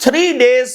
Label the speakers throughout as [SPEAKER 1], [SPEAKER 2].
[SPEAKER 1] 3 days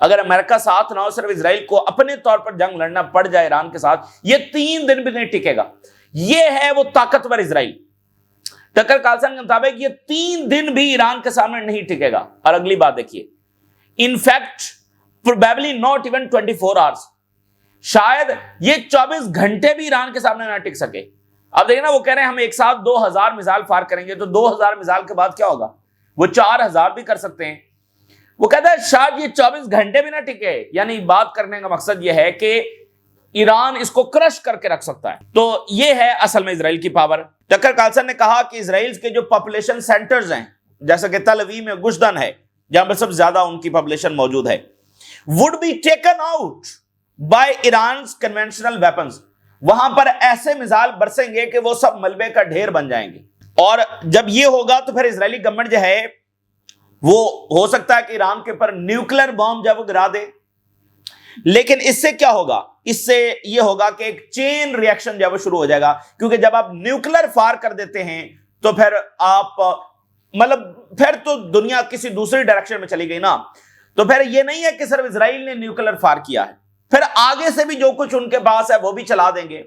[SPEAKER 1] اگر امریکہ ساتھ نہ ہو, صرف اسرائیل کو اپنے طور پر جنگ لڑنا پڑ جائے ایران کے ساتھ, یہ 3 دن بھی نہیں ٹکے گا. یہ ہے وہ طاقتور اسرائیل. ٹکر کارلسن کے مطابق یہ 3 دن بھی ایران کے سامنے نہیں ٹکے گا. اور اگلی بات دیکھیے, in fact probably not even 24 hours, شاید یہ 24 گھنٹے بھی ایران کے سامنے نہ ٹک سکے. اب دیکھیں نا, وہ کہہ رہے ہیں ہم ایک ساتھ 2000 میزائل فائر کریں گے, تو 2000 میزائل کے بعد کیا ہوگا؟ وہ 4000 بھی کر سکتے ہیں. وہ کہتا ہے شاید یہ 24 گھنٹے بھی نہ ٹکے. یعنی بات کرنے کا مقصد یہ ہے کہ ایران اس کو کرش کر کے رکھ سکتا ہے. تو یہ ہے اصل میں اسرائیل کی پاور. ٹکر کارلسن نے کہا کہ اسرائیل کے جو پاپولیشن سینٹرز ہیں, جیسا کہ تل اویو میں گشدن ہے جہاں پر سب زیادہ ان کی پاپولیشن موجود ہے, would be taken out by Iran's conventional weapons. وہاں پر ایسے میزائل برسیں گے کہ وہ سب ملبے کا ڈھیر بن جائیں گے. اور جب یہ ہوگا تو پھر اسرائیلی گورنمنٹ جو ہے وہ ہو سکتا ہے کہ ایران کے اوپر نیوکلر بام جب وہ گرا دے. لیکن اس سے کیا ہوگا؟ اس سے یہ ہوگا کہ ایک چین ریئیکشن جب وہ شروع ہو جائے گا, کیونکہ جب آپ نیوکلر فائر کر دیتے ہیں تو پھر آپ پھر تو دنیا کسی دوسری ڈائریکشن میں چلی گئی نا. تو پھر یہ نہیں ہے کہ صرف اسرائیل نے نیوکلر فائر کیا ہے, پھر آگے سے بھی جو کچھ ان کے پاس ہے وہ بھی چلا دیں گے.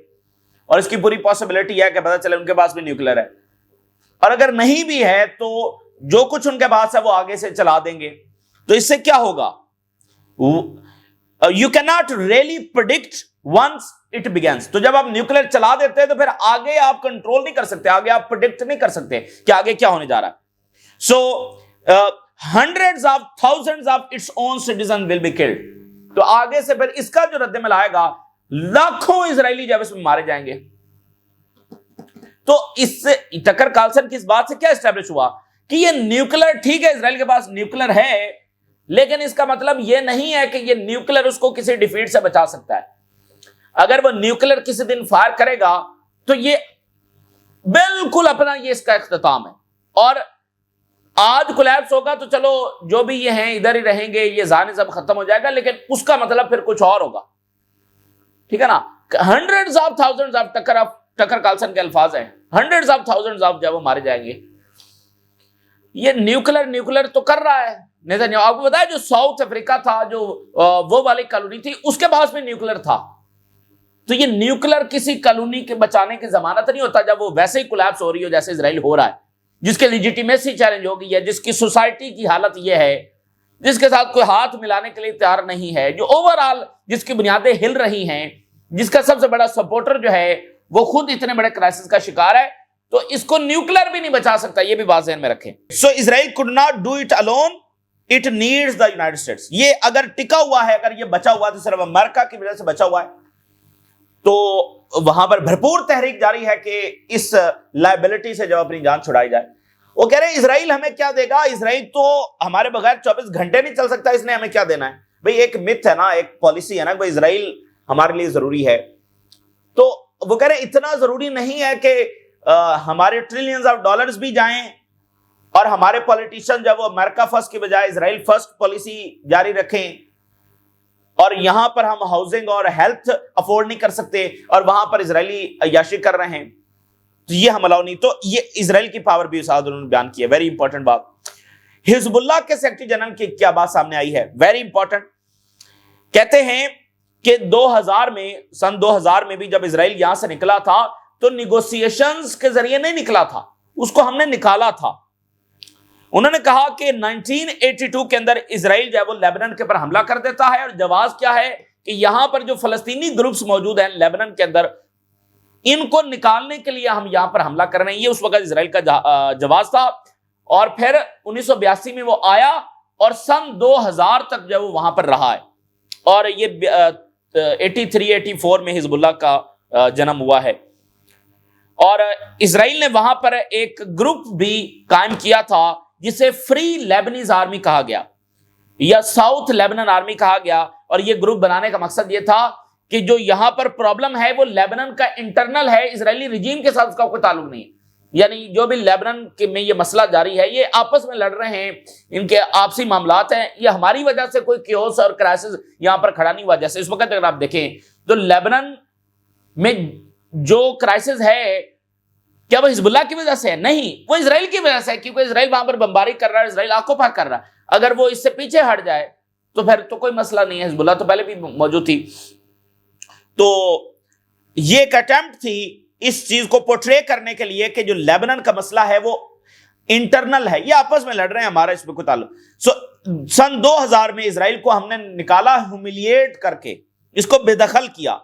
[SPEAKER 1] اور اس کی پوری پاسبلٹی ہے کہ پتہ چلے ان کے پاس بھی نیوکلر ہے, اور اگر نہیں بھی ہے تو جو کچھ ان کے پاس ہے وہ آگے سے چلا دیں گے. تو اس سے کیا ہوگا؟ You cannot really predict once it begins. تو جب آپ نیوکلر چلا دیتے ہیں تو پھر آگے آپ کنٹرول نہیں کر سکتے, آگے آپ پریڈکٹ نہیں کر سکتے کہ آگے کیا ہونے جا رہا ہے. So hundreds of thousands of its own citizens will be killed. تو آگے سے پھر اس کا جو رد عمل آئے گا, لاکھوں اسرائیلی جب اس میں مارے جائیں گے. تو اس سے ٹکر کارلسن کی اس بات سے کیا اسٹیبلش ہوا کہ یہ نیوکلر, ٹھیک ہے اسرائیل کے پاس نیوکلر ہے, لیکن اس کا مطلب یہ نہیں ہے کہ یہ نیوکلر اس کو کسی ڈیفیٹ سے بچا سکتا ہے. اگر وہ نیوکلر کسی دن فائر کرے گا تو یہ بالکل اپنا یہ اس کا اختتام ہے, اور آج کولیپس ہوگا تو چلو جو بھی یہ ہیں ادھر ہی رہیں گے, یہ ذہن سب ختم ہو جائے گا, لیکن اس کا مطلب پھر کچھ اور ہوگا. ٹھیک ہے نا, ہنڈریڈز آف تھاؤزنڈز آف ٹکر کارلسن کے الفاظ ہیں, ہنڈریڈز آف تھاؤزنڈز آف جب وہ مارے جائیں گے. یہ نیوکلر تو کر رہا ہے. آپ کو بتایا جو ساؤتھ افریقہ تھا, جو وہ والی کالونی تھی, اس کے پاس بھی نیوکلر تھا. تو یہ نیوکلر کسی کالونی کے بچانے کی ضمانت نہیں ہوتا جب وہ ویسے ہی کولیپس ہو رہی ہو جیسے اسرائیل ہو رہا ہے, جس کے لیجیٹیمیسی چیلنج ہو گئی ہے, جس کی سوسائٹی کی حالت یہ ہے, جس کے ساتھ کوئی ہاتھ ملانے کے لیے تیار نہیں ہے, جو اوور آل جس کی بنیادیں ہل رہی ہیں, جس کا سب سے بڑا سپورٹر جو ہے وہ خود اتنے بڑے کرائسس کا شکار ہے. تو اس کو نیوکلر بھی نہیں بچا سکتا, یہ بھی بات ذہن میں رکھیں. سو اسرائیل could not do it alone, it needs the United States. یہ اگر ٹکا ہوا ہے, اگر یہ بچا ہوا ہے تو صرف امریکہ کی وجہ سے بچا ہوا ہے. تو وہاں پر بھرپور تحریک جاری ہے کہ اس لائبلٹی سے جب اپنی جان چھڑائی جائے. وہ کہہ رہے ہیں اسرائیل ہمیں کیا دے گا, اسرائیل تو ہمارے بغیر 24 گھنٹے نہیں چل سکتا, اس نے ہمیں کیا دینا ہے. بھئی ایک مت ہے نا, ایک پالیسی ہے نا کہ اسرائیل ہمارے لیے ضروری ہے. تو وہ کہہ رہے ہیں اتنا ضروری نہیں ہے کہ ہمارے ٹریلینز آف ڈالرز بھی جائیں اور ہمارے پولیٹیشن جب وہ امریکہ فرسٹ کی بجائے اسرائیل فرسٹ پالیسی جاری رکھیں, اور یہاں پر ہم ہاؤسنگ اور ہیلتھ افورڈ نہیں کر سکتے اور وہاں پر اسرائیلی عیاشی کر رہے ہیں, تو یہ ہم الاؤ نہیں. تو یہ اسرائیل کی پاور بھی ساتھ انہوں نے بیان کی ہے. ویری امپورٹنٹ بات. حزب اللہ کے سیکرٹری جنرل کی کیا بات سامنے آئی ہے, ویری امپورٹنٹ. کہتے ہیں کہ سن 2000 میں بھی جب اسرائیل یہاں سے نکلا تھا تو نیگوسیشنز کے ذریعے نہیں نکلا تھا, اس کو ہم نے نکالا تھا. انہوں نے کہا کہ 1982 کے اندر اسرائیل جو ہے وہ لیبنان کے پر حملہ کر دیتا ہے, اور جواز کیا ہے کہ یہاں پر جو فلسطینی گروپس موجود ہیں لیبنان کے اندر, ان کو نکالنے کے لیے ہم یہاں پر حملہ کر رہے ہیں. یہ اس وقت اسرائیل کا جواز تھا. اور پھر 1982 میں وہ آیا اور سن 2000 تک جو وہ وہاں پر رہا ہے, اور یہ 83-84 میں حزب اللہ کا جنم ہوا ہے. اور اسرائیل نے وہاں پر ایک گروپ بھی قائم کیا تھا جسے فری لیبنیز آرمی کہا گیا یا ساؤتھ لیبنن آرمی کہا گیا. اور یہ گروپ بنانے کا مقصد یہ تھا کہ جو یہاں پر پرابلم ہے وہ لیبنن کا انٹرنل ہے, اسرائیلی رجیم کے ساتھ اس کا کوئی تعلق نہیں. یعنی جو بھی لیبنن میں یہ مسئلہ جاری ہے, یہ آپس میں لڑ رہے ہیں, ان کے آپسی معاملات ہیں, یہ ہماری وجہ سے کوئی کیوس اور کرائسس یہاں پر کھڑا نہیں ہوا. جیسے اس وقت اگر آپ دیکھیں تو لیبنن میں جو کرائسس ہے کیا وہ حزب اللہ کی وجہ سے ہے؟ نہیں, وہ اسرائیل کی وجہ سے ہے, کیونکہ اسرائیل وہاں پر بمباری کر رہا ہے, اسرائیل آکوپائی کر رہا ہے. اگر وہ اس سے پیچھے ہٹ جائے تو پھر تو کوئی مسئلہ نہیں ہے, حزب اللہ تو پہلے بھی موجود تھی. تو یہ ایک اٹیمپٹ تھی اس چیز کو پورٹرے کرنے کے لیے کہ جو لیبنن کا مسئلہ ہے وہ انٹرنل ہے, یہ آپس میں لڑ رہے ہیں, ہمارا اس پہ کوئی تعلق. سن 2000 میں اسرائیل کو ہم نے نکالا ہیوملیٹ کر کے, اس کو بے دخل کیا,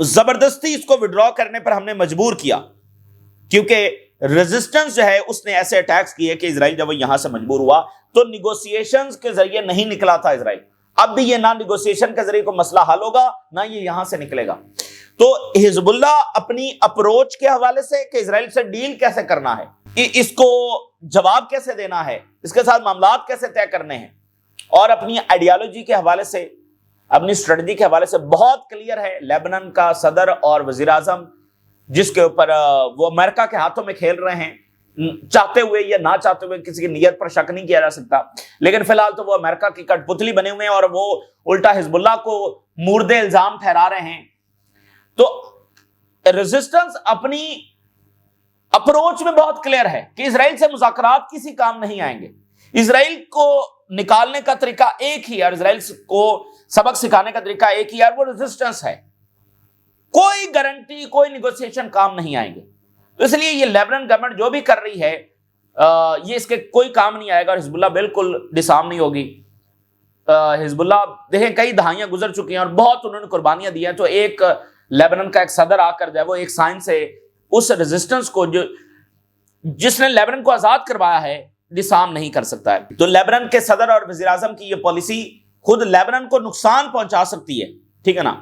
[SPEAKER 1] زبردستی اس کو وڈرا کرنے پر ہم نے مجبور کیا, کیونکہ ریزسٹنس جو ہے اس نے ایسے اٹیکس کیے کہ اسرائیل جب وہ یہاں سے مجبور ہوا تو نیگوسیشنز کے ذریعے نہیں نکلا تھا اسرائیل. اب بھی یہ نہ نیگوسیشن کے ذریعے کوئی مسئلہ حل ہوگا نہ یہ یہاں سے نکلے گا. تو حزب اللہ اپنی اپروچ کے حوالے سے کہ اسرائیل سے ڈیل کیسے کرنا ہے, اس کو جواب کیسے دینا ہے, اس کے ساتھ معاملات کیسے طے کرنے ہیں, اور اپنی آئیڈیالوجی کے حوالے سے, اپنی اسٹریٹجی کے حوالے سے بہت کلیئر ہے. لیبنن کا صدر اور وزیر اعظم جس کے اوپر وہ امریکہ کے ہاتھوں میں کھیل رہے ہیں, چاہتے ہوئے یا نہ چاہتے ہوئے, کسی کی نیت پر شک نہیں کیا جا سکتا, لیکن فی الحال تو وہ امریکہ کی کٹ پتلی بنے ہوئے ہیں اور وہ الٹا حزب اللہ کو مورد الزام ٹھہرا رہے ہیں. تو ریزسٹنس اپنی اپروچ میں بہت کلیئر ہے کہ اسرائیل سے مذاکرات کسی کام نہیں آئیں گے. اسرائیل کو نکالنے کا طریقہ ایک ہی ہے اور اسرائیل کو سبق سکھانے کا طریقہ ایک ہی ہے, وہ ریزسٹنس ہے. کوئی گارنٹی, کوئی نیگوسیشن کام نہیں آئیں گے. تو اس لیے یہ لیبنن گورنمنٹ جو بھی کر رہی ہے یہ اس کے کوئی کام نہیں آئے گا, اور حزب اللہ بالکل ڈسارم نہیں ہوگی. حزب اللہ دیکھیں کئی دہائیاں گزر چکی ہیں اور بہت انہوں نے قربانیاں دی ہیں, تو ایک لیبنن کا ایک صدر آ کر جائے وہ ایک سائن سے اس ریزسٹنس کو جس نے لیبنن کو آزاد کروایا ہے ڈسارم نہیں کر سکتا ہے. تو لیبنن کے صدر اور وزیر اعظم کی یہ پالیسی خود لیبنن کو نقصان پہنچا سکتی ہے, ٹھیک ہے نا,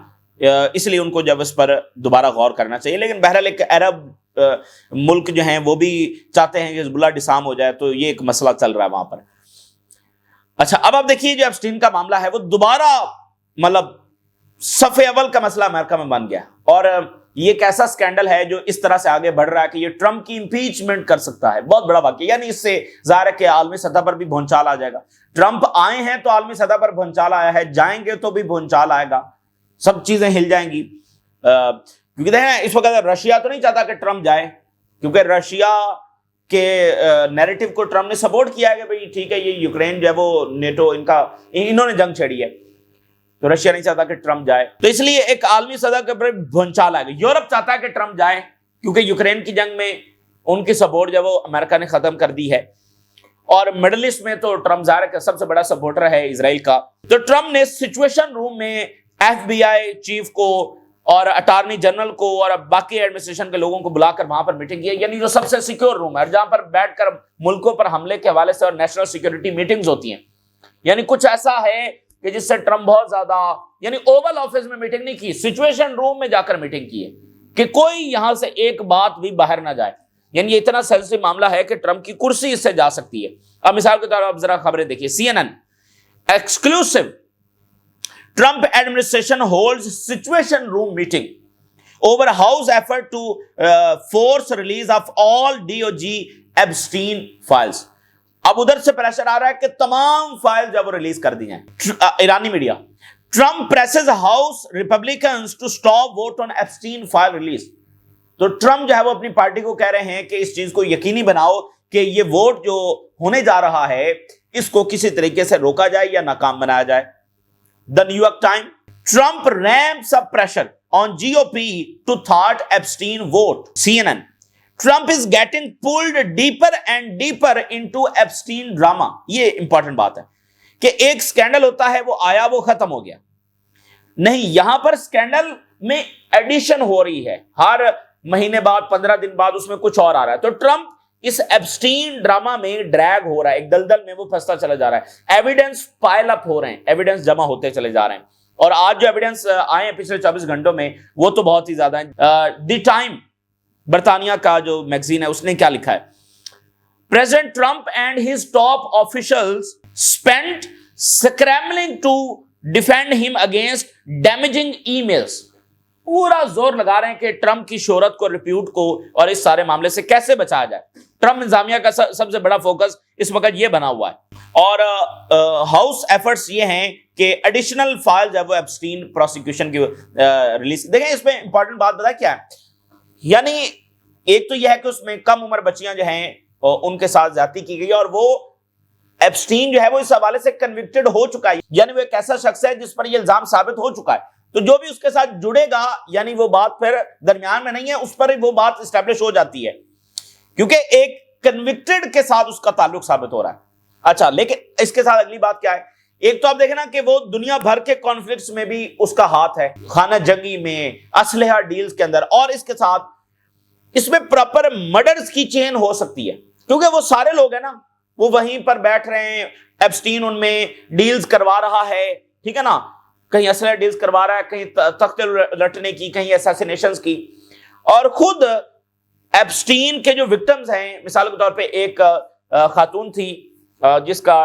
[SPEAKER 1] اس لیے ان کو جب اس پر دوبارہ غور کرنا چاہیے. لیکن بہرحال ایک عرب ملک جو ہیں وہ بھی چاہتے ہیں کہ حزب اللہ ڈسارم ہو جائے, تو یہ ایک مسئلہ چل رہا ہے وہاں پر. اچھا, اب آپ دیکھیے جو ایپسٹین کا معاملہ ہے وہ دوبارہ مطلب صف اول کا مسئلہ امریکہ میں بن گیا, اور یہ ایک ایسا سکینڈل ہے جو اس طرح سے آگے بڑھ رہا ہے کہ یہ ٹرمپ کی امپیچمنٹ کر سکتا ہے. بہت بڑا واقعہ, یعنی اس سے ظاہر ہے کہ عالمی سطح پر بھی بھونچال آ جائے گا. ٹرمپ آئے ہیں تو عالمی سطح پر بھونچال آیا ہے, جائیں گے تو بھی بھونچال آئے گا, سب چیزیں ہل جائیں گی. کیونکہ دیکھیں اس وقت رشیا تو نہیں چاہتا کہ ٹرمپ جائے, کیونکہ رشیا کے نیریٹو کو ٹرمپ نے سپورٹ کیا ہے کہ بھئی ٹھیک ہے یہ یوکرین جو ہے وہ نیٹو انہوں نے جنگ چھیڑی ہے, تو رشیا نہیں چاہتا کہ ٹرمپ جائے. تو اس لیے ایک عالمی سطح کے اوپر بھونچال آئے گا. یورپ چاہتا ہے کہ ٹرمپ جائے کیونکہ یوکرین کی جنگ میں ان کی سپورٹ جو وہ امریکہ نے ختم کر دی ہے, اور مڈل ایسٹ میں تو ٹرمپ ظاہر ہے کہ سب سے بڑا سپورٹر ہے اسرائیل کا. تو ٹرمپ نے سچویشن روم میں ایف بی آئی چیف کو اور اٹارنی جنرل کو اور باقی ایڈمنسٹریشن کے لوگوں کو بلا کر وہاں پر میٹنگ کی ہے, یعنی جو سب سے سیکیور روم ہے, اور جہاں پر بیٹھ کر ملکوں پر حملے کے حوالے سے اور نیشنل سیکیورٹی میٹنگز ہوتی ہیں. یعنی کچھ ایسا ہے کہ جس سے ٹرمپ بہت زیادہ, یعنی اوول آفس میں میٹنگ نہیں کی, سچویشن روم میں جا کر میٹنگ کی ہے کہ کوئی یہاں سے ایک بات بھی باہر نہ جائے. یعنی یہ اتنا سینسٹیو معاملہ ہے کہ ٹرمپ کی کرسی اس سے جا سکتی ہے. اب مثال کے طور پر آپ ذرا خبریں دیکھیے. CNN exclusive, Trump administration holds situation room meeting over house effort to force release of all DOJ Epstein files. اب ادھر سے پریشر آ رہا ہے کہ تمام فائل جب وہ ریلیز کر دی ہیں. ایرانی media, Trump presses House Republicans to stop vote on Epstein file release. تو ٹرمپ جو ہے وہ اپنی پارٹی کو کہہ رہے ہیں کہ اس چیز کو یقینی بناؤ کہ یہ ووٹ جو ہونے جا رہا ہے اس کو کسی طریقے سے روکا جائے یا ناکام بنایا جائے. The New York Time, Trump ramps up pressure on GOP to thwart Epstein vote. CNN, Trump is getting pulled deeper and deeper into Epstein drama. یہ امپورٹنٹ بات ہے کہ ایک سکینڈل ہوتا ہے وہ آیا وہ ختم ہو گیا نہیں, یہاں پر سکینڈل میں ایڈیشن ہو رہی ہے, ہر مہینے بعد 15 دن بعد اس میں کچھ اور آ رہا ہے. تو ٹرمپ اس ایپسٹین ڈراما میں ڈریگ ہو رہا ہے, ایک دلدل میں وہ پھنستا چلا جا رہا ہے. ایویڈنس پائل اپ ہو رہے ہیں, ایویڈنس جمع ہوتے چلے جا رہے ہیں, اور آج جو ایویڈنس آئے ہیں پچھلے 24 گھنٹوں میں وہ تو بہت ہی زیادہ ہیں. دی ٹائم برطانیہ کا جو میگزین ہے اس نے کیا لکھا ہے, President Trump and his top officials spent scrambling to defend him against damaging emails. پورا زور لگا رہے ہیں کہ ٹرمپ کی شہرت کو, ریپیوٹ کو اور اس سارے معاملے سے کیسے بچایا جائے. ٹرمپ انتظامیہ کا سب سے بڑا فوکس اس وقت یہ بنا ہوا ہے, اور ہاؤس ایفرٹس یہ ہیں کہ ایڈیشنل فائل جب وہ ایپسٹین پروسیکیوشن کی ریلیز. دیکھیں اس میں امپورٹنٹ بات بتا کیا ہے, یعنی ایک تو یہ ہے کہ اس میں کم عمر بچیاں جو ہیں ان کے ساتھ زیادتی کی گئی, اور وہ ایپسٹین جو ہے وہ اس حوالے سے کنوکٹڈ ہو چکا ہے، یعنی وہ ایک ایسا شخص ہے جس پر یہ الزام ثابت ہو چکا ہے، تو جو بھی اس کے ساتھ جڑے گا یعنی وہ بات پھر درمیان میں نہیں ہے، اس پر وہ بات اسٹیبلش ہو جاتی ہے کیونکہ ایک کنوکٹڈ کے ساتھ اس کا تعلق ثابت ہو رہا ہے۔ اچھا، لیکن اس کے ساتھ اگلی بات کیا ہے؟ ایک تو آپ دیکھیں نا کہ وہ دنیا بھر کے کانفلکٹس میں بھی اس کا ہاتھ ہے، خانہ جنگی میں، اسلحہ ڈیلز کے اندر، اور اس کے ساتھ اس میں پراپر مرڈرز کی چین ہو سکتی ہے کیونکہ وہ سارے لوگ ہیں نا، وہ وہیں پر بیٹھ رہے ہیں، ایپسٹین ان میں ڈیلز کروا رہا ہے، ٹھیک ہے نا، کہیں اسلحہ ڈیلز کروا رہا ہے، کہیں تخت لٹنے کی، کہیں اساسینیشنز کی، اور خود ایپسٹین کے جو وکٹمز ہیں، مثال کے طور پہ ایک خاتون تھی جس کا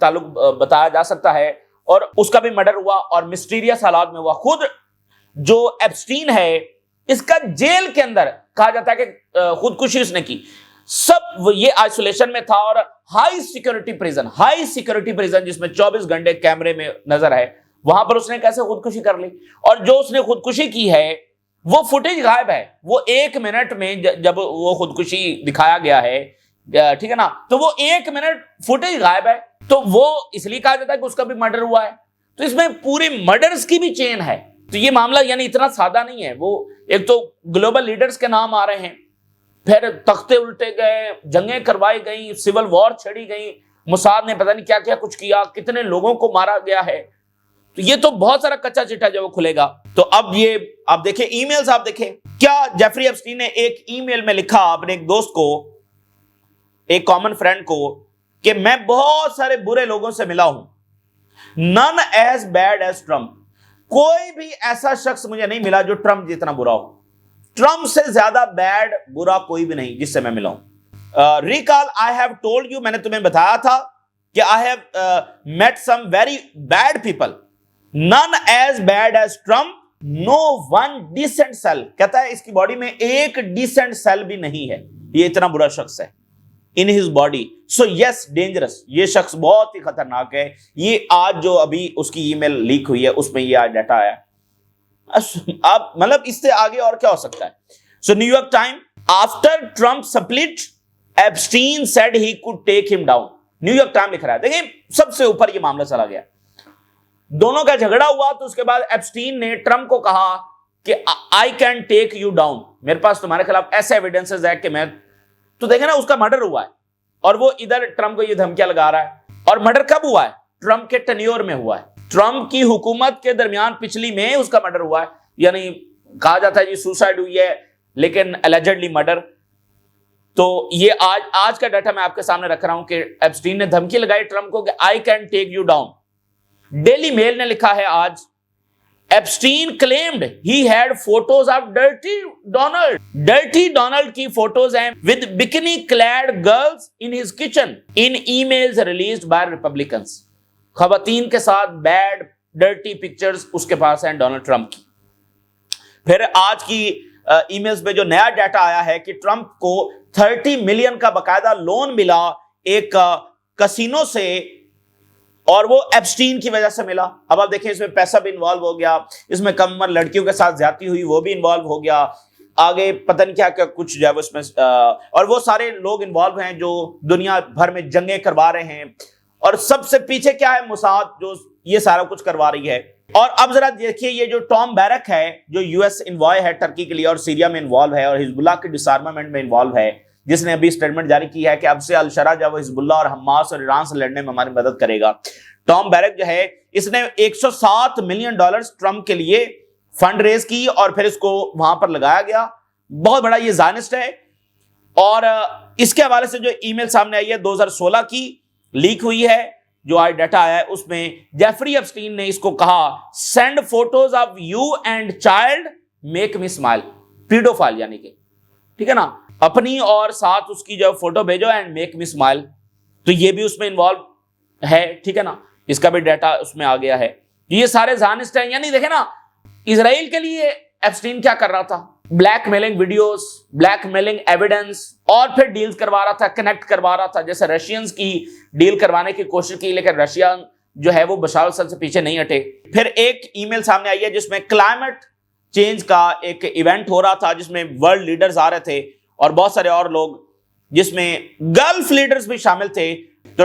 [SPEAKER 1] تعلق بتایا جا سکتا ہے، اور اس کا بھی مرڈر ہوا اور مسٹیریس حالات میں ہوا۔ خود جو ایپسٹین ہے اس کا جیل کے اندر کہا جاتا ہے کہ خودکشی اس نے کی، سب یہ آئسولیشن میں تھا، اور ہائی سیکورٹی پریزن جس میں 24 گھنٹے کیمرے میں نظر ہے، وہاں پر اس نے کیسے خودکشی کر لی، اور جو اس نے خودکشی کی ہے وہ فوٹیج غائب ہے، وہ 1 منٹ میں جب وہ خودکشی دکھایا گیا ہے، ٹھیک ہے نا، تو وہ 1 منٹ فوٹیج غائب ہے، تو وہ اس لیے کہا جاتا ہے کہ اس کا بھی مرڈر ہوا ہے۔ تو اس میں پوری مرڈرز کی بھی چین ہے، تو یہ معاملہ یعنی اتنا سادہ نہیں ہے۔ وہ ایک تو گلوبل لیڈرز کے نام آ رہے ہیں، پھر تختے الٹے گئے، جنگیں کروائی گئیں، سول وار چھڑی گئی، موساد نے پتہ نہیں کیا کیا کچھ کیا، کتنے لوگوں کو مارا گیا ہے، تو یہ تو بہت سارا کچا چٹا جو وہ کھلے گا۔ تو اب یہ آپ دیکھیں ای میلز، آپ دیکھیں کیا جیفری ایپسٹین نے ایک ای میل میں لکھا اپنے ایک دوست کو، ایک کامن فرینڈ کو، کہ میں بہت سارے برے لوگوں سے ملا ہوں، none as bad as Trump، کوئی بھی ایسا شخص مجھے نہیں ملا جو ٹرمپ جتنا برا ہو، ٹرمپ سے زیادہ بیڈ برا کوئی بھی نہیں جس سے میں ملا ہوں۔ Recall I have told you, میں نے تمہیں بتایا تھا کہ I have met some very bad people, none as bad as Trump, no one decent cell، کہتا ہے اس کی باڈی میں ایک ڈیسنٹ سیل بھی نہیں ہے، یہ اتنا برا شخص ہے in his body, so yes dangerous، یہ شخص بہت ہی خطرناک ہے۔ یہ آج جو ابھی اس کی ای میل لیک ہوئی ہے اس میں یہ آج ڈیٹا آیا، اب مطلب اس سے آگے اور کیا ہو سکتا ہے۔ So New York Time, after Trump split Epstein said he could take him down، New York Time لکھ رہا ہے، دیکھیں سب سے اوپر یہ معاملہ چلا گیا، دونوں کا جھگڑا ہوا، تو اس کے بعد ایپسٹین نے ٹرمپ کو کہا کہ I can take you down، میرے پاس تمہارے خلاف ایسے ایویڈنسز ہے کہ میں، تو دیکھیں نا اس کا مرڈر ہوا ہے، اور وہ ادھر ٹرمپ کو یہ دھمکیاں لگا رہا ہے، اور مرڈر کب ہوا ہے؟ ٹرمپ کے ٹینیور میں ہوا ہے، ٹرمپ کی حکومت کے درمیان پچھلی میں اس کا مرڈر ہوا ہے، یعنی کہا جاتا ہے جی سوسائڈ ہوئی ہے لیکن allegedly مرڈر۔ تو یہ آج کا ڈیٹا میں آپ کے سامنے رکھ رہا ہوں کہ ایپسٹین نے دھمکی لگائی ٹرمپ کو کہ I can take you down۔ Daily Mail نے لکھا ہے آج، Epstein claimed he had photos of Dirty Donald. Dirty Donald کی فوٹوز ہیں with bikini clad girls in his kitchen in emails released by Republicans۔ خواتین کے ساتھ بیڈ ڈرٹی پکچرز اس کے پاس ہیں ڈونلڈ ٹرمپ کی۔ پھر آج کی ای میلز میں جو نیا ڈیٹا آیا ہے کہ ٹرمپ کو 30 ملین کا باقاعدہ لون ملا ایک کسینو سے، اور وہ ایپسٹین کی وجہ سے ملا۔ اب آپ دیکھیں اس میں پیسہ بھی انوالو ہو گیا، اس میں کم عمر لڑکیوں کے ساتھ زیادتی ہوئی وہ بھی انوالو ہو گیا، آگے پتہ نہیں کیا کیا کچھ جو ہے اس میں، اور وہ سارے لوگ انوالو ہیں جو دنیا بھر میں جنگیں کروا رہے ہیں، اور سب سے پیچھے کیا ہے؟ موساد جو یہ سارا کچھ کروا رہی ہے۔ اور اب ذرا دیکھیے یہ جو ٹام بیرک ہے جو یو ایس انوائے ہے ٹرکی کے لیے اور سیریا میں انوالو ہے اور حزب اللہ کے ڈسارمامنٹ میں انوالو ہے، جس نے ابھی اسٹیٹمنٹ جاری کی ہے کہ اب سے الشرع جو حزب اللہ اور حماس اور ایران سے لڑنے میں ہماری مدد کرے گا۔ ٹام بیرک جو ہے اس نے $107 ملین ٹرمپ کے لیے فنڈ ریز کی اور پھر اس کو وہاں پر لگایا گیا۔ بہت بڑا یہ زائنسٹ ہے، اور اس کے حوالے سے جو ای میل سامنے آئی ہے 2016 کی لیک ہوئی ہے، جو آج ڈیٹا آیا ہے اس میں جیفری ایپسٹین نے اس کو کہا send photos of you and child make me smile, paedophile یعنی کہ، ٹھیک ہے نا، اپنی اور ساتھ اس کی جو فوٹو بھیجو اینڈ میک می اسمائل، تو یہ بھی اس میں انوالو ہے، ٹھیک ہے نا، اس کا بھی ڈیٹا اس میں آ گیا ہے۔ یہ سارے زانسٹ ہیں، یعنی دیکھیں نا اسرائیل کے لیے ایپسٹین کیا کر رہا تھا؟ Black mailing videos, black mailing evidence, اور پھر ڈیلز کروا رہا تھا، کنیکٹ کروا رہا تھا، جیسے رشینز کی ڈیل کروانے کی کوشش کی لیکن رشیا جو ہے وہ بشار الاسد سے پیچھے نہیں ہٹے۔ پھر ایک ای میل سامنے آئی ہے جس میں کلائمیٹ چینج کا ایک ایونٹ ہو رہا تھا جس میں ورلڈ لیڈرز آ رہے تھے اور بہت سارے اور لوگ، جس میں گلف لیڈرز بھی شامل تھے۔ تو